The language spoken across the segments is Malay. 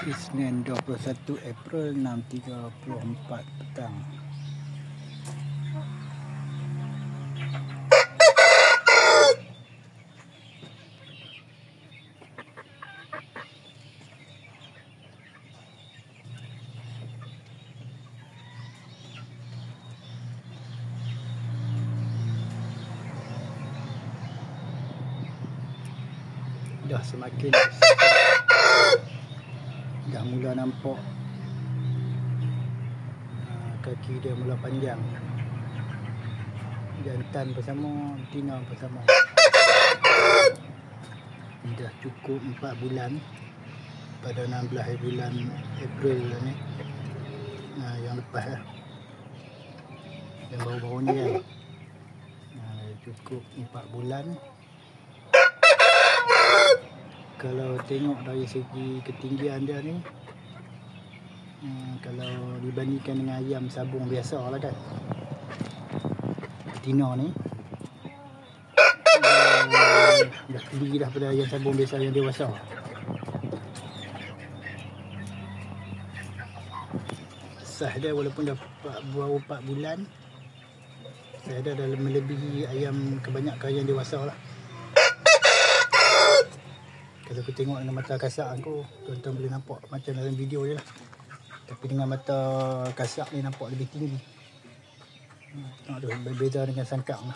Isnin 21 April 6.34 petang. Dah semakin dah mula nampak kaki dia mula panjang. Jantan bersama, betina bersama. Dah cukup 4 bulan pada 16 bulan April ni. Yang lepas lah. Yang baru-baru ni kan. Cukup 4 bulan. Kalau tengok dari segi ketinggian dia ni, kalau dibandingkan dengan ayam sabung biasa lah kan, betina ni dah tinggi dah pada ayam sabung biasa yang dewasa. Saiz dia walaupun dah baru 4 bulan, saiz dia dah melebihi ayam kebanyakan ayam dewasa lah. Kalau aku tengok dengan mata kasar aku, tuan-tuan boleh nampak macam dalam video je lah. Tapi dengan mata kasar ni nampak lebih tinggi. Tengok tu, berbeza dengan sangkak lah.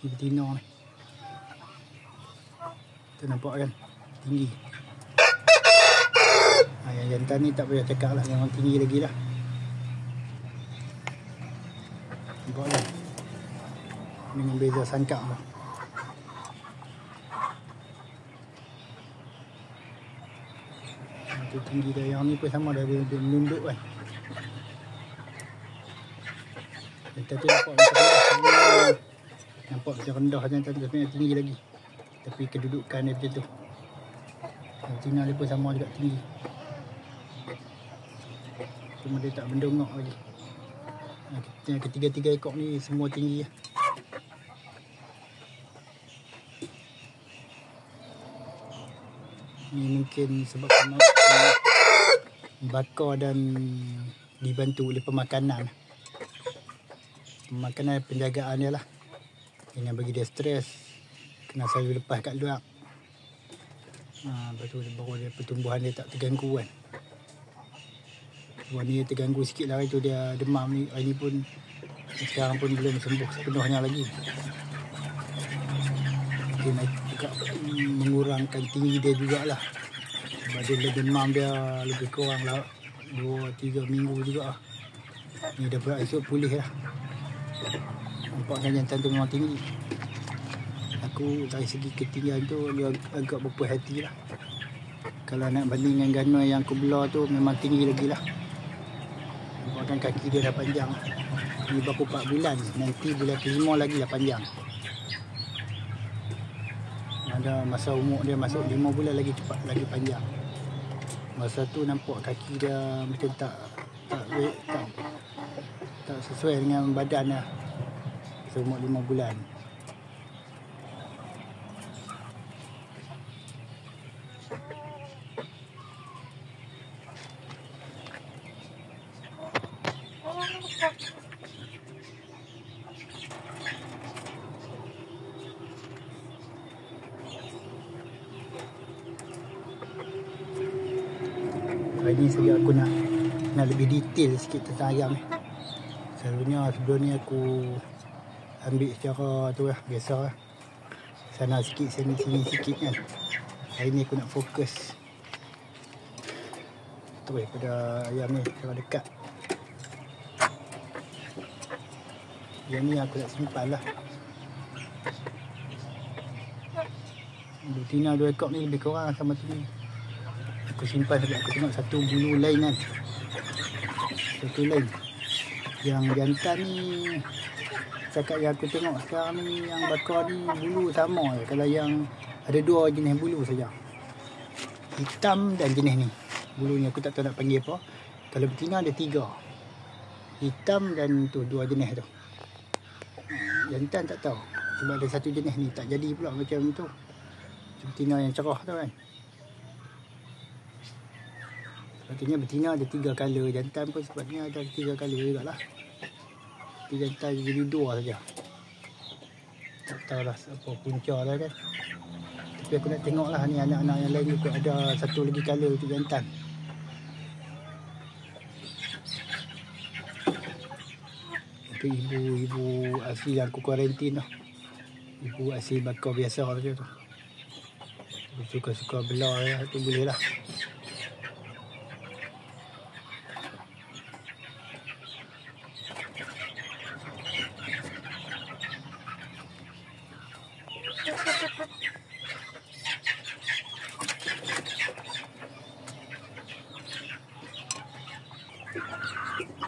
Ni betina ni. Tu nampak kan? Tinggi. Yang jantan ni tak payah cakap lah, memang tinggi lagi lah. Nampak kan? Dengan beza sangkak lah. Tinggi dia, yang ni pun sama, dia menunduk kan. Jantan tu nampak macam rendah, nampak macam rendah jantan tu, sebenarnya tinggi lagi. Tapi kedudukan dia macam tu. Betina dia pun sama juga tinggi. Cuma dia tak mendongak lagi. Yang ketiga-tiga ekor ni semua tinggi lah. Ni mungkin sebab bakar dan dibantu oleh pemakanan. Pemakanan penjagaan dia lah. Jangan bagi dia stres. Kena selalu lepas kat luar. Lepas tu baru dia pertumbuhan dia tak terganggu kan. Sebab ni terganggu sikit lah, itu dia demam ni. Hari ni pun sekarang pun belum sembuh sepenuhnya lagi. Mungkin juga mengurangkan tinggi dia jugalah. Sebab dia demam dia lebih kurang lah 2-3 minggu juga lah. Ni dah berat esok pulih lah. Nampakkan jantan tu memang tinggi. Aku dari segi ketinggian tu agak berpuas hati lah. Kalau nak banding dengan ganoi yang aku belah tu memang tinggi lagi lah. Nampakkan kaki dia dah panjang. Ni baru 4 bulan. Nanti bulan ke-5 lagi dah panjang. Ada masa umur dia masuk 5 bulan lagi cepat, lagi panjang. Masa tu nampak kaki dia macam tak sesuai dengan badan lah. Seumur 5 bulan. Hari ni saja aku nak lebih detail sikit tentang ayam ni. Selalunya sebelum ni aku ambil secara tu lah, biasa lah. Sana sikit, sini sikit kan. Hari ni aku nak fokus tu pada ayam ni secara dekat. Yang ni aku nak simpan lah. Betina 2 ekor ni lebih kurang sama tu ni. Aku simpan sebab aku tengok satu bulu lain kan. Satu lain. Yang jantan ni, cakap yang aku tengok sekarang ni, yang bakar ni bulu sama je. Kalau yang ada 2 jenis bulu saja. Hitam dan jenis ni. Bulunya aku tak tahu nak panggil apa. Kalau betina ada 3. Hitam dan tu 2 jenis tu. Jantan tak tahu. Sebab ada satu jenis ni tak jadi pula macam tu. Betina yang cerah tu kan. Katanya betina ada 3 color, jantan pun sepatutnya ada 3 color jugalah. Tapi jantan jadi 2 saja. Tak tahulah apa punca lah kan. Tapi aku nak tengok lah ni anak-anak yang lain juga ada satu lagi color untuk jantan. Itu ibu asli yang aku kuarantin tu. Ibu asli bakar biasa saja tu. Suka-suka belah ya, tu boleh lah.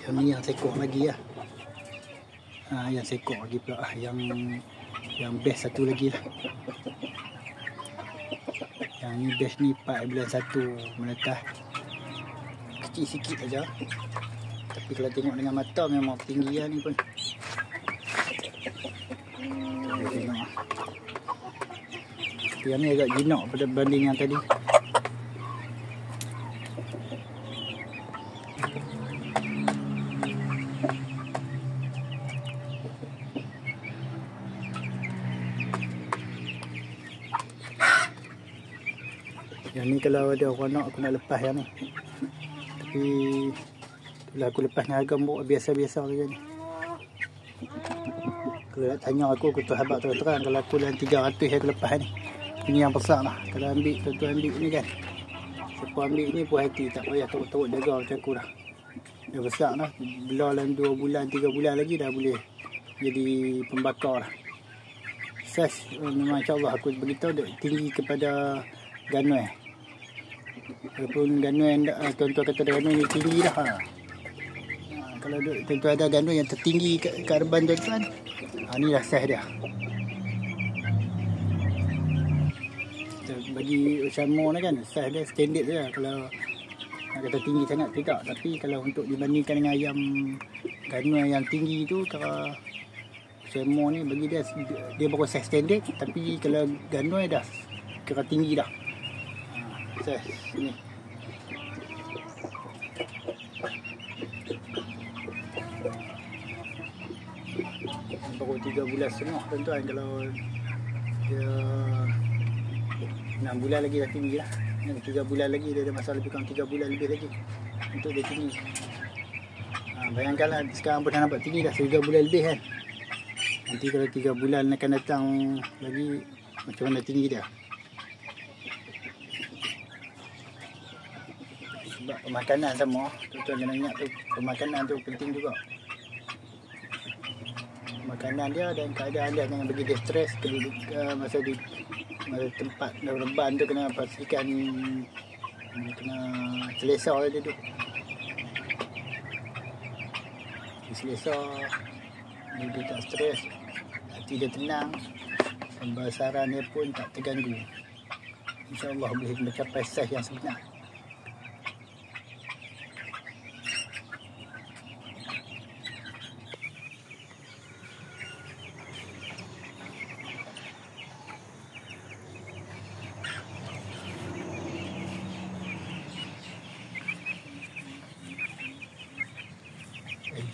Yang ni yang sekok lagi lah. Yang sekok lagi pula lah. Yang best satu lagi lah. Yang ni best ni 4 bulan 1 menetas. Kecil sikit aja. Tapi kalau tengok dengan mata memang tinggi lah ni pun. Tengok lah. Yang ni agak jinak pada banding yang tadi. Yang ni kalau ada orang nak aku nak lepas yang ni. Tapi bila aku lepas dengan harga mbok biasa-biasa saja ni. Kalau nak tanya aku tu habaq terang-terang kalau aku dalam 300 aku lepas ni. Ini yang besar lah. Kalau ambil tuan-tuan ambil ni kan. Siapa ambil ni puas hati, tak payah teruk-teruk jaga macam aku dah. Dah besar lah. Belah dalam 2 bulan 3 bulan lagi dah boleh jadi pembakar lah. Saiz memang insya-Allah aku beritahu dia tinggi kepada ganoi. Walaupun ganoi tuan-tuan kata ganoi ni tinggi dah. Kalau tuan-tuan ada ganoi yang tertinggi kat reban tuan-tuan, ni dah saiz dia. Bagi Osamo ni kan saiz dia standard je. Kalau nak kata tinggi sangat tidak, tapi kalau untuk dibandingkan dengan ayam ganoi yang tinggi tu, kalau Osamo ni bagi dia baru saiz standard, tapi kalau ganoi dah kira tinggi dah. Saiz ni. Baru 3 bulan setengah tuan-tuan. Kalau dia 6 bulan lagi dah tinggi lah. 3 bulan lagi dia ada masa lebih kurang 3 bulan lebih lagi untuk dia tinggi. Bayangkanlah sekarang pun dah nampak tinggi dah 3 bulan lebih kan. Nanti kalau 3 bulan akan datang lagi macam mana tinggi dia. Sebab pemakanan sama, tuan-tuan kena ingat tu, pemakanan tu penting juga. Makanan dia dan keadaan dia jangan bagi dia stres masa tempat reban tu, kena pastikan kena selesa dia duduk. Selesa, dia tak stres, hati dia tenang, pembesaran dia pun tak terganggu. InsyaAllah boleh mencapai saiz yang sebenar.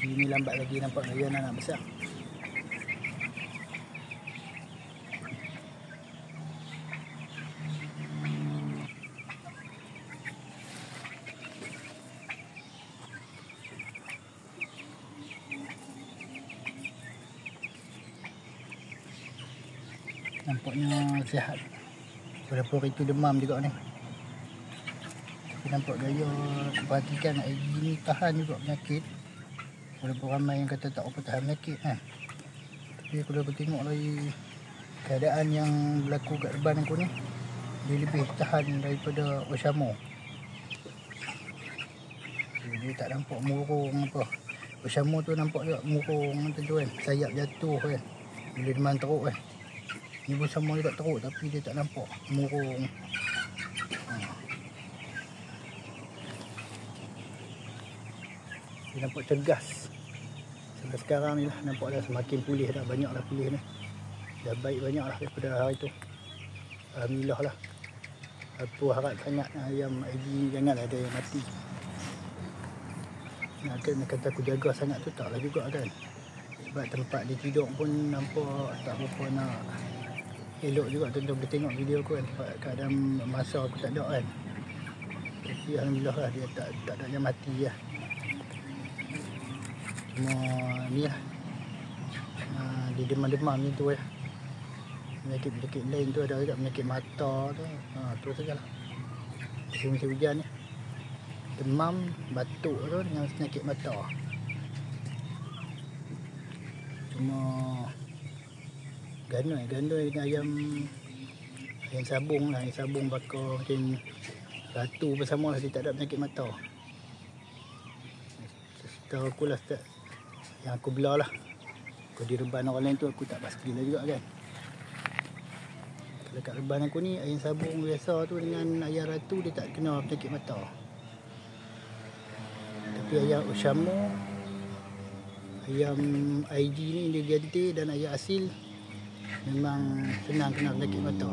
Ini lambat lagi nampak gaya anak besar. Nampaknya sihat. Beberapa itu demam juga ni. Tapi nampak gaya perhatikan Aigi ni tahan juga penyakit. Walaupun ramai yang kata tak apa tahan penyakit kan. Tapi aku dah bertengok lagi keadaan yang berlaku kat reban aku ni, dia lebih tahan daripada Osamo. Dia tak nampak murung apa. Osamo tu nampak juga murung tu kan, sayap jatuh kan. Bila demam teruk kan. Ni Osamo juga teruk tapi dia tak nampak murung. Dia nampak cergas. Sampai sekarang ni lah nampak dah semakin pulih dah, banyak lah pulih ni. Dah baik banyak lah daripada hari tu. Alhamdulillah lah. Aku harap sangat ayam Aigi janganlah ada yang mati. Nak kata aku jaga sangat tu taklah juga kan. Sebab tempat dia tidur pun nampak tak berapa nak elok juga. Tuan-tuan boleh tengok video aku kan, tempat keadaan masa aku tak ada kan. Tapi alhamdulillah lah dia tak ada yang mati lah. Cuma ni lah, dia demam-demam ni tu lah. Penyakit lain tu ada juga, penyakit mata tu. Tu sajalah. Musim hujan ni, demam, batuk tu dengan penyakit mata. Cuma gandoi dengan ayam sabung lah. Ayam sabung bakar macam ratu bersama lah, dia tak ada penyakit mata. Setahu aku lah, yang aku belah lah. Kalau di reban orang lain tu aku tak pastilah juga kan. Kalau kat reban aku ni, ayam sabung biasa tu dengan ayam ratu dia tak kena penyakit mata. Tapi ayam Ushamo, ayam IG ni dia ganti, dan ayam asil memang senang kena penyakit mata.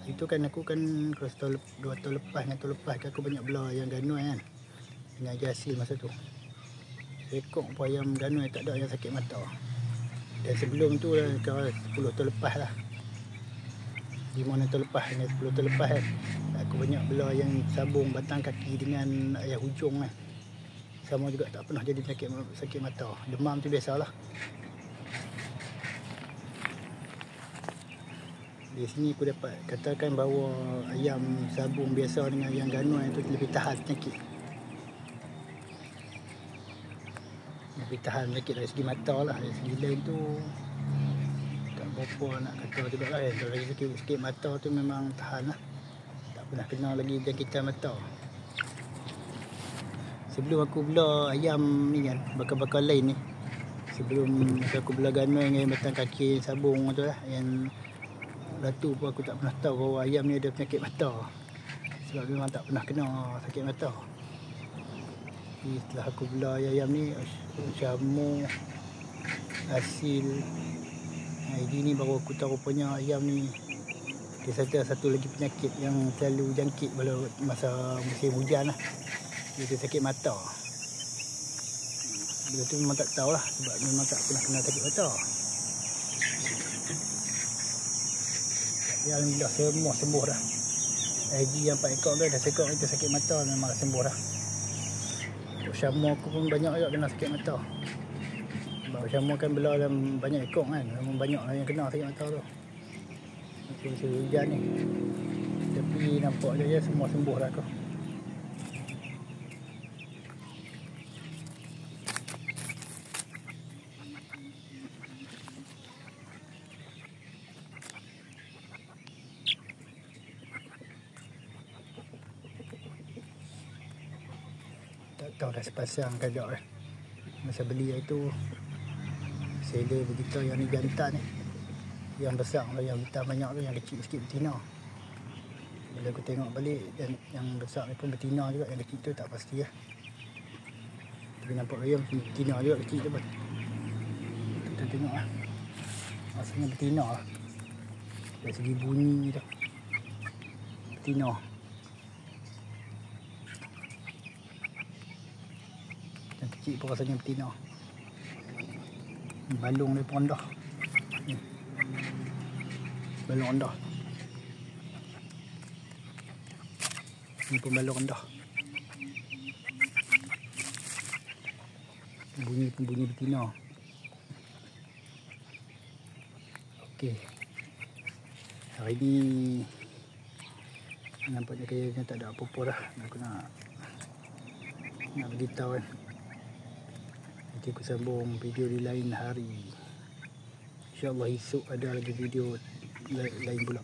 Itu kan aku kan kalau 2 tahun lepas dengan tahun lepas aku banyak belah ayam ganoi kan, dengan ayam asil masa tu. Rekod pun ayam ganoi tak ada yang sakit mata. Dan sebelum tu lah, kalau 10 tahun lepas lah, 5-6 tahun lepas dengan 10 tahun lepas kan, aku banyak belah yang sabung batang kaki dengan ayam hujung kan. Sama juga tak pernah jadi sakit mata. Demam tu biasalah. Di sini aku dapat katakan bahawa ayam sabung biasa dengan ayam ganoi itu lebih tahan penyakit. Lebih tahan penyakit dari segi mata lah. Dari segi lain tu tak berapa nak kata juga lah kan. Dari segi mata tu memang tahan lah. Tak pernah kena lagi jangkitan mata. Sebelum aku belah ayam ni kan, bakar-bakar lain ni, sebelum aku belah ganoi dengan batang kaki sabung tu lah, yang ratu pun aku tak pernah tahu bahawa ayam ni ada penyakit mata. Sebab memang tak pernah kena sakit mata. Jadi setelah aku belah ayam ni, Ushamo, asil, ini baru aku tahu rupanya ayam ni dia satu lagi penyakit yang selalu jangkit pada masa musim hujan lah. Dia sakit mata. Bila tu memang tak tahulah, sebab memang tak pernah kena sakit mata. Ya, alhamdulillah semua sembuh dah. Lagi yang 4 ekor tu dah sekor itu sakit mata memang sembuh dah. Ushamo aku pun banyak juga kena sakit mata. Sebab Ushamo kan belah dalam banyak ekor kan, memang banyak yang kena sakit mata tu. Musim hujan ni. Tapi nampak je semua sembuh dah aku. Tak tahu dah sepasang kadang masa beli itu seller beritahu yang ni jantan ni, yang besar yang hitam banyak tu, yang kecil sikit betina. Bila aku tengok balik yang besar ni pun betina juga, yang kecil tu tak pasti lah. Tapi nampak ayam betina juga kecil tu pun. Kita tengok lah, asalnya betina lah dari segi bunyi tu, betina. Yang kecil pun rasanya betina. Balung dia pun rendah. Balung rendah. Ini pun balung rendah. Bunyi pun bunyi betina. Okey. Hari ni nampaknya kayaknya tak ada apa-apa dah. Aku nak beritahu kan. Nanti aku sambung video di lain hari. InsyaAllah esok ada lagi video lain pula.